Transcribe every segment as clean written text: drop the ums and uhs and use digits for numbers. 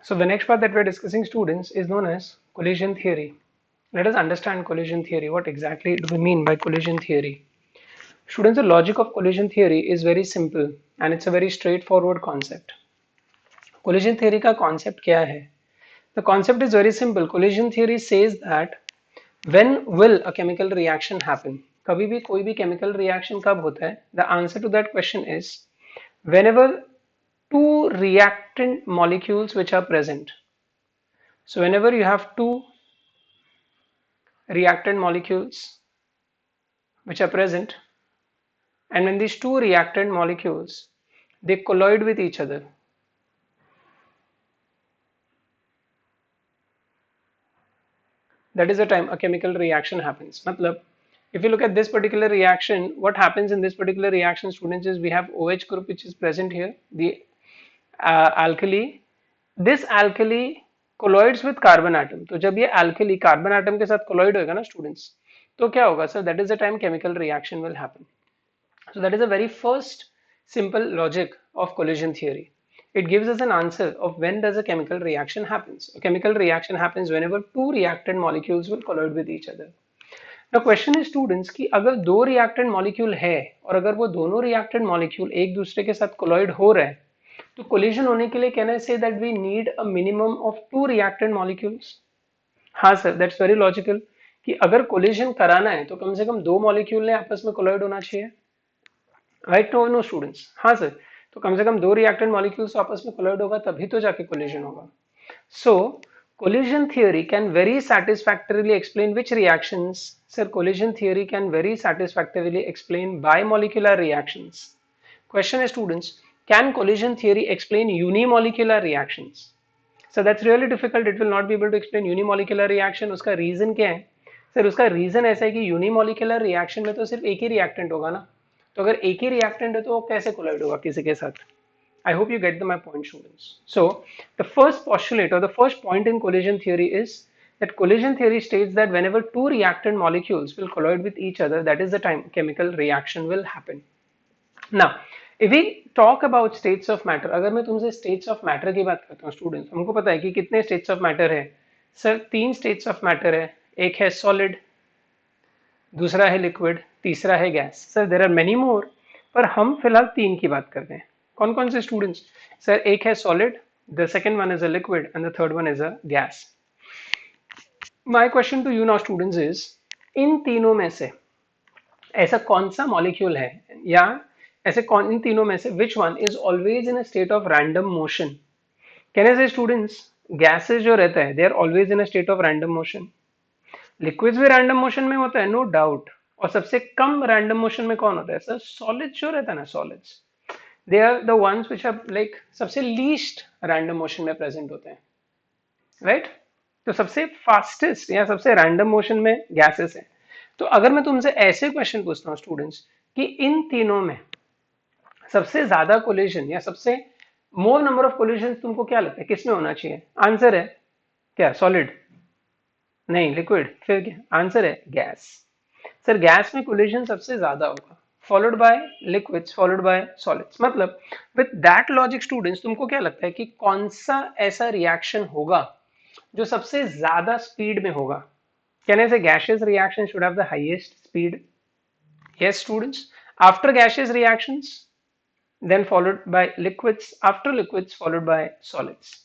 So the next part that we're discussing, students, is known as collision theory. Let us understand collision theory. What exactly do we mean by collision theory? Students, the logic of collision theory is very simple and it's a very straightforward concept. Collision theory का concept क्या है? The concept is very simple. Collision theory says that when will a chemical reaction happen? कभी भी कोई भी chemical reaction कब होता है? The answer to that question is whenever two reactant molecules which are present. So whenever you have two reactant molecules which are present, and when these two reactant molecules they colloid with each other, that is the time a chemical reaction happens. Matlab, if you look at this particular reaction, what happens in this particular reaction, students, is we have OH group which is present here, the alkali. This alkali colloids with carbon atom. तो जब ये alkali carbon atom के साथ colloid होगा ना students, तो क्या होगा sir? That is the time chemical reaction will happen. So that is the very first simple logic of collision theory. It gives us an answer of when does a chemical reaction happens. A chemical reaction happens whenever two reactant molecules will colloid with each other. Now question is students कि अगर दो reactant molecule है और अगर वो दोनों reactant molecule एक दूसरे के साथ colloid हो रहे हैं, तो collision होने के लिए can I say that we need a minimum of two reactant molecules? हाँ सर, that's very logical कि अगर collision कराना है तो कम से कम दो molecule ने आपस में colloid होना चाहिए. राइट, नो नो स्टूडेंट्स, हाँ सर, तो कम से कम दो रिएक्टेंट मॉलिक्यूल्स आपस में कोलाइड होगा तभी तो जाके कोलिजन होगा. सो collision theory can very satisfactorily explain which reactions? Sir, collision theory can very satisfactorily explain bimolecular reactions. Question is students, can collision theory explain unimolecular reactions? So that's really difficult. It will not be able to explain unimolecular reaction. उसका reason क्या है? Sir उसका reason ऐसा है कि unimolecular reaction में तो सिर्फ एक ही रिएक्टेंट होगा ना, तो अगर एक ही रिएक्टेंट है तो वो कैसे कोलाइड होगा किसी के साथ? I hope you get my point, students. So the first postulate or the first point in collision theory is that collision theory states that whenever two reactant molecules will colloid with each other, that is the time chemical reaction will happen. Now if we talk about states of matter, अगर मैं तुमसे states of matter की बात करता हूँ students, हमको पता है कि कितने states of matter है सर? तीन states of matter है. एक है solid, दूसरा है लिक्विड, तीसरा है gas. Sir there are many more, पर हम फिलहाल तीन की बात कर रहे हैं. कौन कौन से स्टूडेंट्स? सर एक है solid, the second one is a liquid and the third one is a gas. My question to you now students is, इन तीनों में से ऐसा कौन सा मॉलिक्यूल है या ऐसे कौन इन तीनों में से which one is always in a state of random motion? Can I say students, gases जो रहता है they are always in a state of random motion. Liquids भी रैंडम मोशन में होता है, नो डाउट. और सबसे कम रैंडम मोशन में कौन होता है सर? सॉलिड्स जो रहता है ना, solids they are the ones which are like सबसे लीस्ट रैंडम मोशन में प्रेजेंट होते हैं, राइट? तो सबसे फास्टेस्ट या सबसे रैंडम मोशन में गैसेस है. तो अगर मैं तुमसे ऐसे क्वेश्चन पूछता हूँ स्टूडेंट्स कि इन तीनों में सबसे ज्यादा कोलिजन या सबसे मोर नंबर ऑफ कोलिजन तुमको क्या लगता है किस में होना चाहिए? आंसर है क्या? सॉलिड? नहीं, लिक्विड? फिर क्या आंसर है? गैस. सर गैस में कोलिजन सबसे ज्यादा होगा, followed by liquids, followed by solids. मतलब विद दैट लॉजिक स्टूडेंट्स, तुमको क्या लगता है कि कौन सा ऐसा रिएक्शन होगा जो सबसे ज्यादा स्पीड में होगा? कैन आई से gaseous reaction should have the highest speed? Yes students, after gaseous reactions then followed by liquids, after liquids followed by solids.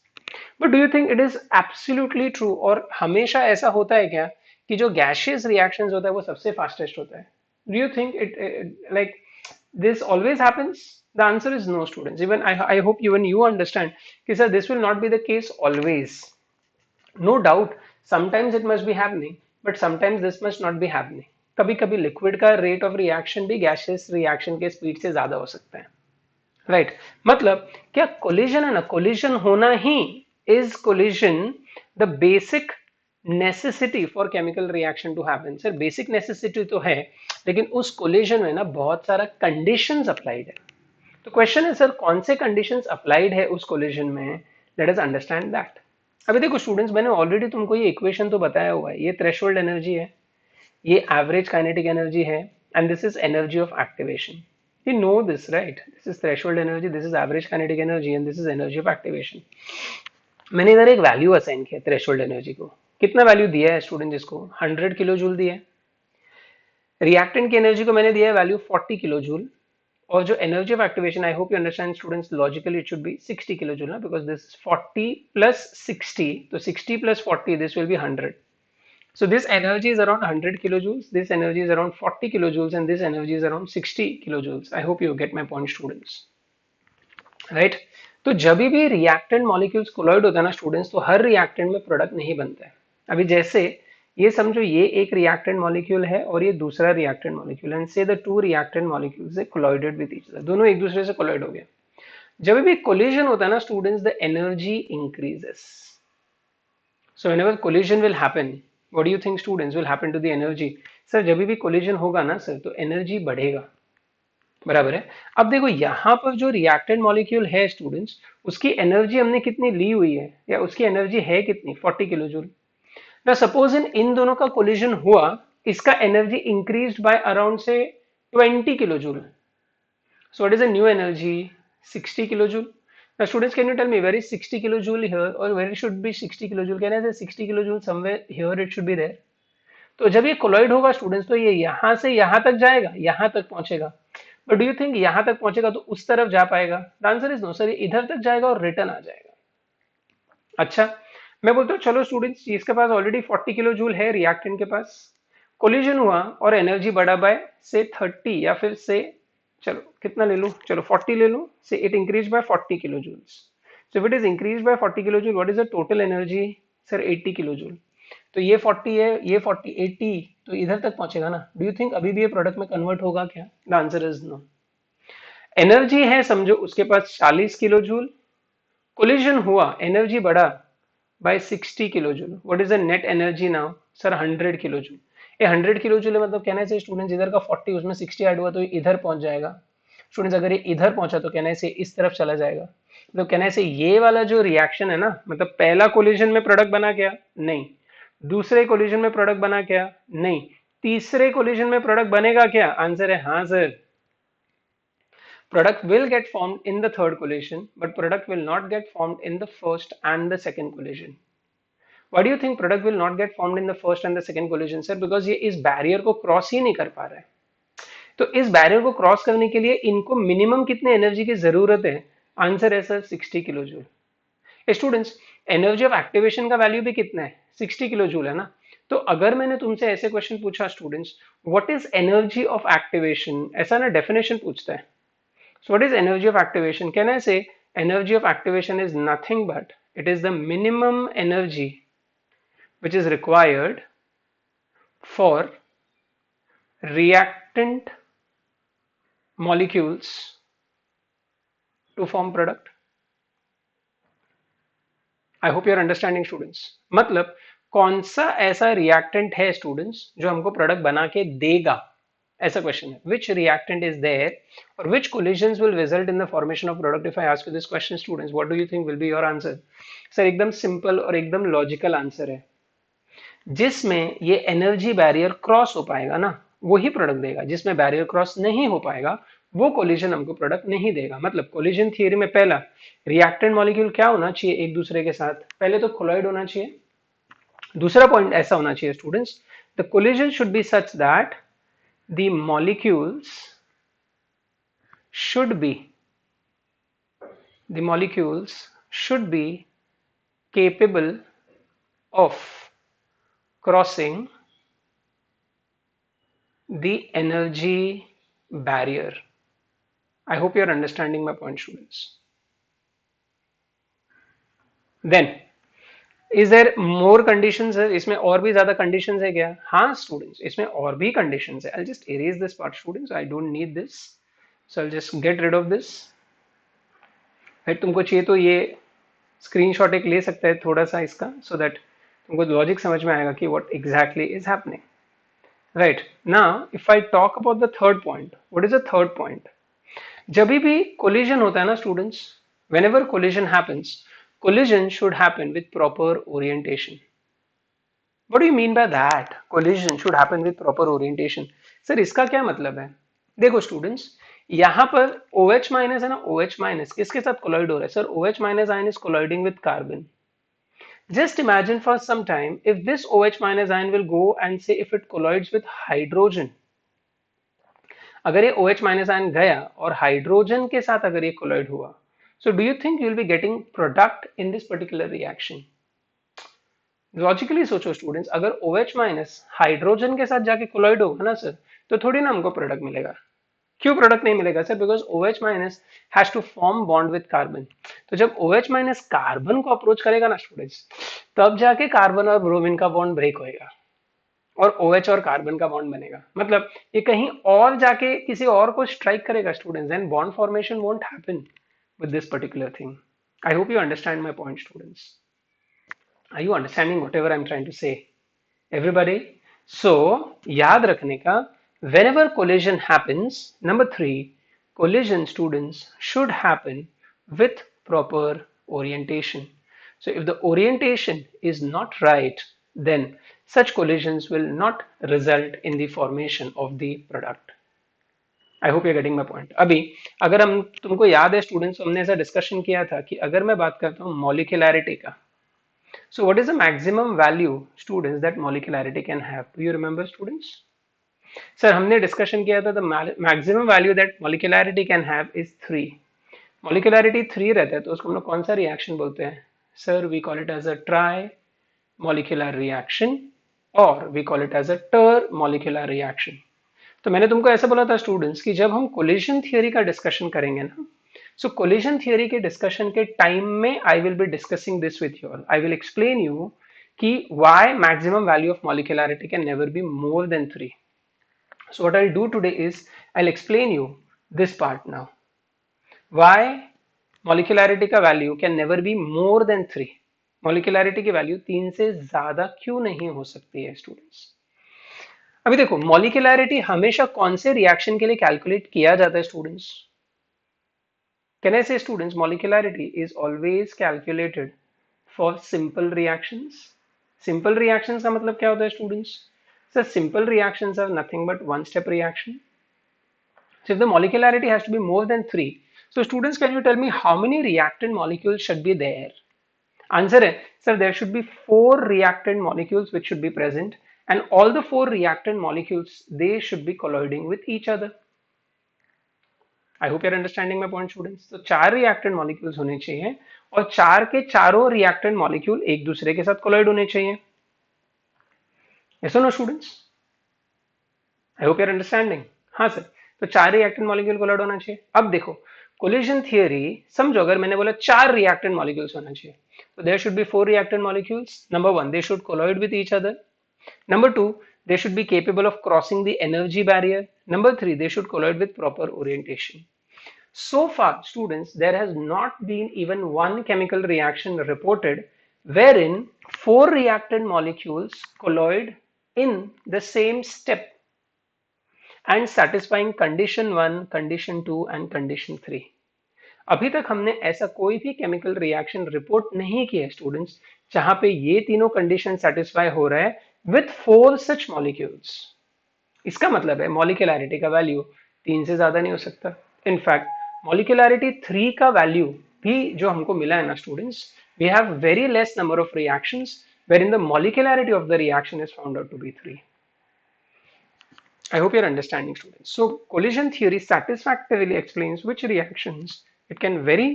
But do you think it is absolutely true और हमेशा ऐसा होता है क्या कि जो gaseous reactions होता है वो सबसे fastest होता है? Do you think it like this always happens? The answer is no students. Even I hope even you understand कि sir this will not be the case always. No doubt sometimes it must be happening but sometimes this must not be happening. कभी कभी liquid का rate of reaction भी gaseous reaction के speed से ज्यादा हो सकता है, राइट right? मतलब क्या कोलिजन है ना, कोलिजन होना ही is collision the basic necessity for chemical reaction to happen? Sir basic necessity तो है लेकिन उस कोलिजन में ना बहुत सारा कंडीशंस अप्लाइड है. तो क्वेश्चन है सर कौन से कंडीशंस अप्लाइड है उस कोलिजन में? Let us understand that. अभी देखो स्टूडेंट्स, मैंने ऑलरेडी तुमको ये इक्वेशन तो बताया हुआ है. ये थ्रेशोल्ड एनर्जी है, ये एवरेज काइनेटिक एनर्जी है and this is energy of activation. You know this, right? This is threshold energy, this is average kinetic energy, and this is energy of activation. मैंने इधर एक वैल्यू असाइन किया threshold energy को। कितना value दिया है student, जिसको 100 kilo joule दिया है। रिएक्टेंट की एनर्जी को मैंने दिया है वैल्यू 40 किलो जूल, और जो energy of activation, I hope you understand students, logically it should be 60 kilo joule ना, बिकॉज दिस 40 प्लस 60, तो 60 plus 40 this will be 100. So this energy is around 100 kilojoules, this energy is around 40 kilojoules, and this energy is around 60 kilojoules. I hope you get my point, students. Right? तो जब भी reactant molecules colloid होता है ना students, तो हर reactant में product नहीं बनता है। अभी जैसे ये समझो, ये एक रिएक्टेंट मॉलिक्यूल है और ये दूसरा reactant molecule, and say the two reactant molecules they collided with each other, दोनों एक दूसरे से कोलॉइड हो गए। जब भी कोलिजन होता है ना students, the energy increases. So whenever collision will happen, what do you think students will happen to the energy? Sir जब भी collision होगा ना सर, तो एनर्जी बढ़ेगा, बराबर है। अब देखो यहाँ पर जो रिएक्टेंट मॉलिक्यूल है स्टूडेंट्स, उसकी एनर्जी हमने कितनी ली हुई है, या उसकी एनर्जी है कितनी, 40 किलो जूल। ना सपोज इन दोनों का कोलिजन हुआ, इसका एनर्जी इंक्रीज्ड बाय अराउंड से 20 kilo joule. So what is the new energy? 60 kilojoule. Now students, can you tell me where is 60 kilojoule here, or where it should be 60 kilojoule? Can I say 60 kilojoule somewhere here it should be there? तो जब ये colloid होगा students, तो ये यहाँ से यहाँ तक जाएगा, यहाँ तक पहुंचेगा। बट डू यू थिंक यहाँ तक पहुंचेगा तो उस तरफ जा पाएगा? The answer is no sir, ये इधर तक जाएगा और रिटर्न आ जाएगा। अच्छा, मैं बोलता हूँ चलो स्टूडेंट्स, इसके पास ऑलरेडी 40 किलो जूल है, रिएक्टेंट के पास कोलिजन हुआ और एनर्जी बढ़ा बाय से 30, या फिर से चलो कितना ले लूं, चलो 40 ले लूं, say it increase by 40 kilo joules. So if it is increase by 40 kilo joule, what is the total energy? Sir 80 kilo joule. तो ये 40 है, ये 40, 80, तो इधर तक पहुंचेगा ना। डू यू थिंक अभी भी ये प्रोडक्ट में कन्वर्ट होगा क्या? The answer is no. Energy है समझो उसके पास 40 किलो जूल, कोलिजन हुआ, एनर्जी बढ़ा by 60 kilo joule, what is the net energy now? Sir 100 kilo joule. ये 100 किलो जूल है, मतलब कहना चाहिए स्टूडेंट्स इधर का 40 उसमें 60 ऐड हुआ तो इधर पहुंच जाएगा। स्टूडेंट्स अगर ये इधर पहुंचा तो कहना से इस तरफ चला जाएगा। तो कहना से ये वाला जो रिएक्शन है ना, मतलब पहला कोलिजन में प्रोडक्ट बना क्या? नहीं। दूसरे कोलिजन में प्रोडक्ट बना क्या? नहीं। तीसरे कोलिजन में प्रोडक्ट बनेगा क्या? आंसर है हाँ sir. Product will get formed in the third collision, but product will not get formed in the first and the second collision. Why do you think product will not get formed in the first and the second collision, sir? Because ये इस barrier को cross ही नहीं कर पा रहा है। तो इस बैरियर को क्रॉस करने के लिए इनको मिनिमम कितने एनर्जी की जरूरत है? आंसर है sir 60 kilo joule. Students, energy of activation का वैल्यू भी कितना है? 60 किलो जूल है ना। तो अगर मैंने तुमसे ऐसे क्वेश्चन पूछा students, what is energy of activation, ऐसा ना डेफिनेशन पूछता है। So what is energy of activation? Can I say energy of activation is nothing but it is the minimum energy which is required for reactant molecules to form product. I hope you are understanding students. मतलब कौन सा ऐसा reactant है students जो हमको product बना के देगा, ऐसा क्वेश्चन है। Which reactant is there or which collisions will result in the formation of product? If I ask you this question students, what do you think will be your answer? Sir एकदम simple और एकदम logical answer है, जिसमें ये energy barrier cross हो पाएगा ना वही प्रोडक्ट देगा, जिसमें बैरियर क्रॉस नहीं हो पाएगा वो कोलिजन हमको प्रोडक्ट नहीं देगा। मतलब कोलिजन थियरी में पहला रिएक्टेंट मॉलिक्यूल क्या होना चाहिए एक दूसरे के साथ? पहले तो कोलॉइड होना चाहिए। दूसरा पॉइंट ऐसा होना चाहिए students, the collision should be such that the molecules should be capable of crossing the energy barrier. I hope you are understanding my point students. Then is there more conditions है? इसमें और भी ज्यादा conditions है क्या? हाँ students, इसमें और भी कंडीशंस है। I just erase this part students, I don't need this, so I just get rid of this. Right, तुमको चाहिए तो ये स्क्रीनशॉट एक ले सकता है थोड़ा सा इसका, सो दैट तुमको लॉजिक समझ में आएगा कि what exactly is happening. Right, now if I talk about the third point, what is the third point? जब भी कोलिजन होता है ना students, whenever collision happens, collision should happen with proper orientation. What do you mean by that? Collision should happen with proper orientation. Sir इसका क्या मतलब है? देखो स्टूडेंट्स, यहाँ पर OH माइनस है ना, OH माइनस किसके साथ कोलॉइड हो रहा है? Sir OH minus ion is colliding with carbon. Just imagine for some time if this OH minus ion will go and say if it colloids with hydrogen. अगर ये OH minus ion गया और hydrogen के साथ अगर ये collide हुआ, so do you think you will be getting product in this particular reaction? Logically सोचो स्टूडेंट्स, अगर OH माइनस हाइड्रोजन के साथ जाके कोलाइड होगा ना सर, तो थोड़ी ना हमको प्रोडक्ट मिलेगा। क्यों प्रोडक्ट नहीं मिलेगा sir? Because OH minus has to form bond with carbon. तो जब OH माइनस कार्बन को अप्रोच करेगा ना स्टूडेंट्स, तब जाके कार्बन और ब्रोमीन का बॉन्ड ब्रेक होएगा और OH और कार्बन का बॉन्ड बनेगा। मतलब ये कहीं और जाके किसी और को स्ट्राइक करेगा students, and bond formation won't happen with this particular thing. I hope you understand my point, students. Are you understanding whatever I'm trying to say? Everybody? So, याद रखने का, whenever collision happens, number 3, collision students should happen with proper orientation. So, if the orientation is not right, then such collisions will not result in the formation of the product. I hope you getting my point. अभी अगर हम, तुमको याद है students, हमने ऐसा discussion किया था कि अगर मैं बात करता हूँ मॉलिक्यूलैरिटी का, so what is the maximum value students that molecularity can have? Do you remember students? Sir हमने डिस्कशन किया था the maximum value that molecularity can have is 3। Molecularity 3 रहता है तो उसको हम लोग कौन सा रिएक्शन बोलते हैं? Sir we call it as a trimolecular reaction और we call it as a termolecular reaction. तो मैंने तुमको ऐसा बोला था स्टूडेंट्स कि जब हम कोलिजन थियरी का डिस्कशन करेंगे ना, सो कोलिजन थियरी के डिस्कशन के टाइम में I will be discussing this with you all. I will explain you कि why maximum value of molecularity can never be more than 3। So what I do today is I will explain you this part now, why molecularity का value can never be more than 3। Molecularity की value 3 से ज्यादा क्यों नहीं हो सकती है students? अभी देखो, मॉलिक्यूलैरिटी हमेशा कौन से रिएक्शन के लिए कैलकुलेट किया जाता है students? Can I say students molecularity is always calculated for simple reactions. Simple reactions का मतलब क्या होता है students? Sir simple reactions are nothing but one step reaction. So if the molecularity has to be more than 3, so students, can you tell me how many reactant molecules should be there? Answer है, sir there should be 4 reactant molecules which should be present, and all the 4 reactant molecules, they should be colloiding with each other. I hope you're understanding my point students. तो 4 reactant molecules होने चाहिए और 4 के चारों reactant molecule एक दूसरे के साथ colloid होने चाहिए। Yes or no students? I hope you're understanding. हाँ सर, तो 4 reactant molecule colloid होना चाहिए। अब देखो collision theory समझो, अगर मैंने बोला 4 reactant molecules होना चाहिए, तो there should be 4 reactant molecules. Number 1, they should colloid with each other. Number 2, they should be capable of crossing the energy barrier. Number 3, they should colloid with proper orientation. So far, students, there has not been even one chemical reaction reported wherein 4 reactant molecules colloid in the same step and satisfying condition 1, condition 2 and condition 3. अभी तक हमने ऐसा कोई भी chemical reaction report नहीं किया है students जहां पे ये तीनों कंडीशन सेटिस्फाई हो रहा है विथ 4 सच मॉलिक्यूल्स। इसका मतलब है मॉलिक्यूलैरिटी का वैल्यू 3 से ज्यादा नहीं हो सकता। इनफैक्ट मॉलिक्यूलैरिटी 3 का वैल्यू भी जो हमको मिला है ना students, we have very less number of reactions wherein the molecularity of the reaction is found out to be 3. I hope you're understanding students. So collision theory satisfactorily explains which reactions it can very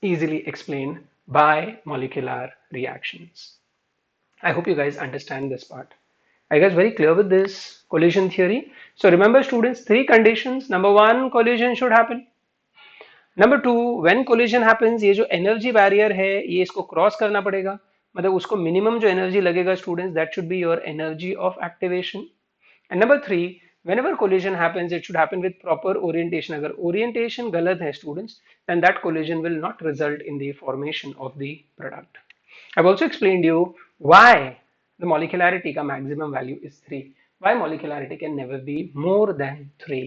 easily explain by molecular reactions. I hope you guys understand this part. Are you guys very clear with this collision theory? So remember students, 3 conditions. Number 1, collision should happen. Number 2, when collision happens, ये जो energy barrier है ये इसको cross करना पड़ेगा, मतलब उसको minimum जो energy लगेगा students, that should be your energy of activation. And number 3, whenever collision happens, it should happen with proper orientation. अगर orientation गलत है students, then that collision will not result in the formation of the product. I've also explained you why the molecularity का maximum value is 3. Why molecularity can never be more than 3.